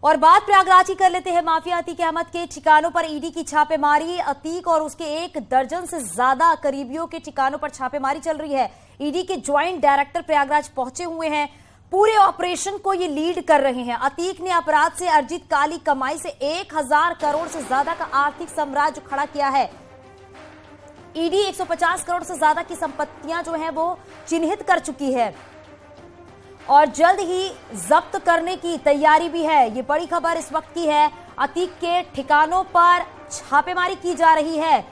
और बात प्रयागराज की कर लेते हैं। माफिया अतीक अहमद के ठिकानों पर ईडी की छापेमारी। अतीक और उसके 1 दर्जन से ज्यादा करीबियों के ठिकानों पर छापेमारी चल रही है। ईडी के ज्वाइंट डायरेक्टर प्रयागराज पहुंचे हुए हैं, पूरे ऑपरेशन को ये लीड कर रहे हैं। अतीक ने अपराध से अर्जित काली कमाई से 1000 करोड़ से ज्यादा का आर्थिक साम्राज्य खड़ा किया है। ईडी 150 करोड़ से ज्यादा की संपत्तियां जो है वो चिन्हित कर चुकी है और जल्द ही जब्त करने की तैयारी भी है। ये बड़ी खबर इस वक्त की है। अतीक के ठिकानों पर छापेमारी की जा रही है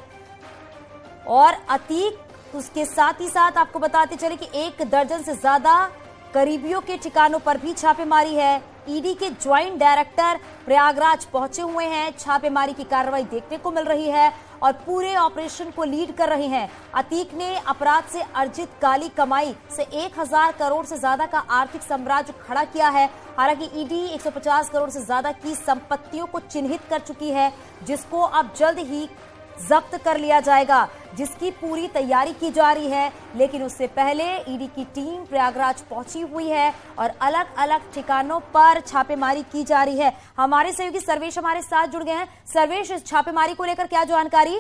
और अतीक उसके साथ ही साथ आपको बताते चले कि 1 दर्जन से ज्यादा करीबियों के ठिकानों पर भी छापेमारी है। ईडी के ज्वाइंट डायरेक्टर प्रयागराज पहुंचे हुए हैं। छापेमारी की कार्रवाई देखने को मिल रही है और पूरे ऑपरेशन को लीड कर रहे हैं। अतीक ने अपराध से अर्जित काली कमाई से 1000 करोड़ से ज्यादा का आर्थिक साम्राज्य खड़ा किया है। हालांकि ईडी 150 करोड़ से ज्यादा की संपत्तियों को चिन्हित कर चुकी है, जिसको अब जल्द ही जब्त कर लिया जाएगा, जिसकी पूरी तैयारी की जा रही है। लेकिन उससे पहले ईडी की टीम प्रयागराज पहुंची हुई है और अलग अलग ठिकानों पर छापेमारी की जा रही है। हमारे सहयोगी सर्वेश हमारे साथ जुड़ गए हैं। सर्वेश, इस छापेमारी को लेकर क्या जानकारी?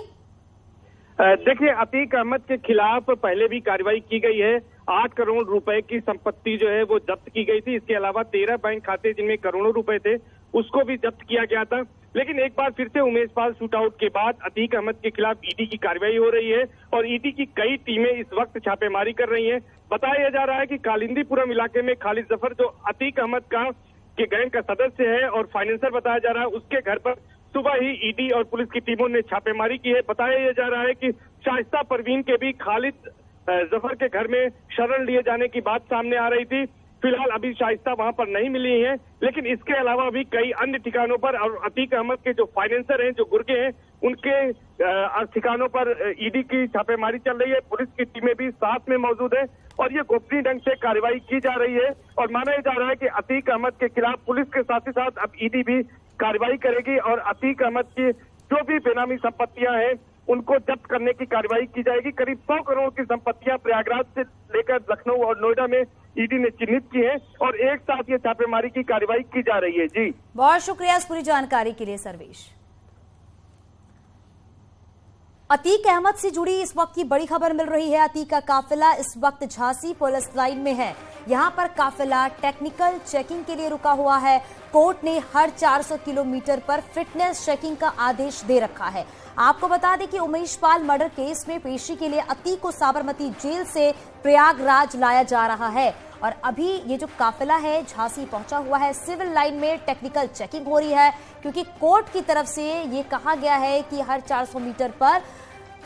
देखिए, अतीक अहमद के खिलाफ पहले भी कार्रवाई की गई है। 8 करोड़ रुपए की संपत्ति जो है वो जब्त की गई थी। इसके अलावा 13 बैंक खाते जिनमें करोड़ों रुपए थे उसको भी जब्त किया गया था। लेकिन एक बार फिर से उमेश पाल शूटआउट के बाद अतीक अहमद के खिलाफ ईडी की कार्रवाई हो रही है और ईडी की कई टीमें इस वक्त छापेमारी कर रही हैं। बताया जा रहा है कि कालिंदीपुरम इलाके में खालिद जफर, जो अतीक अहमद के गैंग का सदस्य है और फाइनेंसर बताया जा रहा है, उसके घर पर सुबह ही ईडी और पुलिस की टीमों ने छापेमारी की है। बताया जा रहा है कि शाइस्ता परवीन के भी खालिद जफर के घर में शरण लिए जाने की बात सामने आ रही थी। फिलहाल अभी शाइस्ता वहां पर नहीं मिली है, लेकिन इसके अलावा भी कई अन्य ठिकानों पर और अतीक अहमद के जो फाइनेंसर हैं, जो गुर्गे हैं, उनके ठिकानों पर ईडी की छापेमारी चल रही है। पुलिस की टीमें भी साथ में मौजूद है और ये गोपनीय ढंग से कार्रवाई की जा रही है और माना जा रहा है कि अतीक अहमद के खिलाफ पुलिस के साथ ही साथ अब ईडी भी कार्रवाई करेगी और अतीक अहमद की जो भी बेनामी संपत्तियां हैं उनको जब्त करने की कार्रवाई की जाएगी। करीब 100 करोड़ की संपत्तियां प्रयागराज से लेकर लखनऊ और नोएडा में ईडी ने चिन्हित की है और एक साथ ये छापेमारी की कार्रवाई की जा रही है। जी, बहुत शुक्रिया इस पूरी जानकारी के लिए सर्वेश। अतीक अहमद से जुड़ी इस वक्त की बड़ी खबर मिल रही है। अतीक का काफिला इस वक्त झांसी पुलिस लाइन में है। यहां पर काफिला टेक्निकल चेकिंग के लिए रुका हुआ है। कोर्ट ने हर 400 किलोमीटर पर फिटनेस चेकिंग का आदेश दे रखा है। आपको बता दें कि उमेश पाल मर्डर केस में पेशी के लिए अतीक को साबरमती जेल से प्रयागराज लाया जा रहा है और अभी ये जो काफिला है झांसी पहुंचा हुआ है। सिविल लाइन में टेक्निकल चेकिंग हो रही है क्योंकि कोर्ट की तरफ से ये कहा गया है कि हर 400 मीटर पर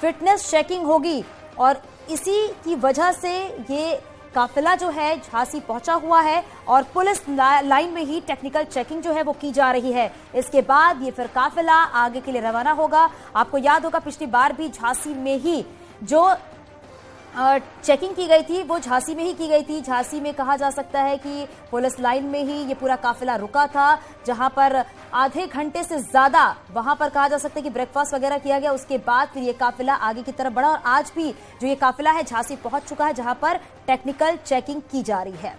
फिटनेस चेकिंग होगी और इसी की वजह से ये काफिला जो है झांसी पहुंचा हुआ है और पुलिस लाइन में ही टेक्निकल चेकिंग जो है वो की जा रही है। इसके बाद ये फिर काफिला आगे के लिए रवाना होगा। आपको याद होगा पिछली बार भी झांसी में ही जो चेकिंग की गई थी वो झांसी में ही की गई थी। झांसी में कहा जा सकता है कि पुलिस लाइन में ही ये पूरा काफिला रुका था, जहां पर आधे घंटे से ज्यादा वहां पर कहा जा सकता है कि ब्रेकफास्ट वगैरह किया गया। उसके बाद फिर ये काफिला आगे की तरफ बढ़ा और आज भी जो ये काफिला है झांसी पहुंच चुका है, जहां पर टेक्निकल चेकिंग की जा रही है।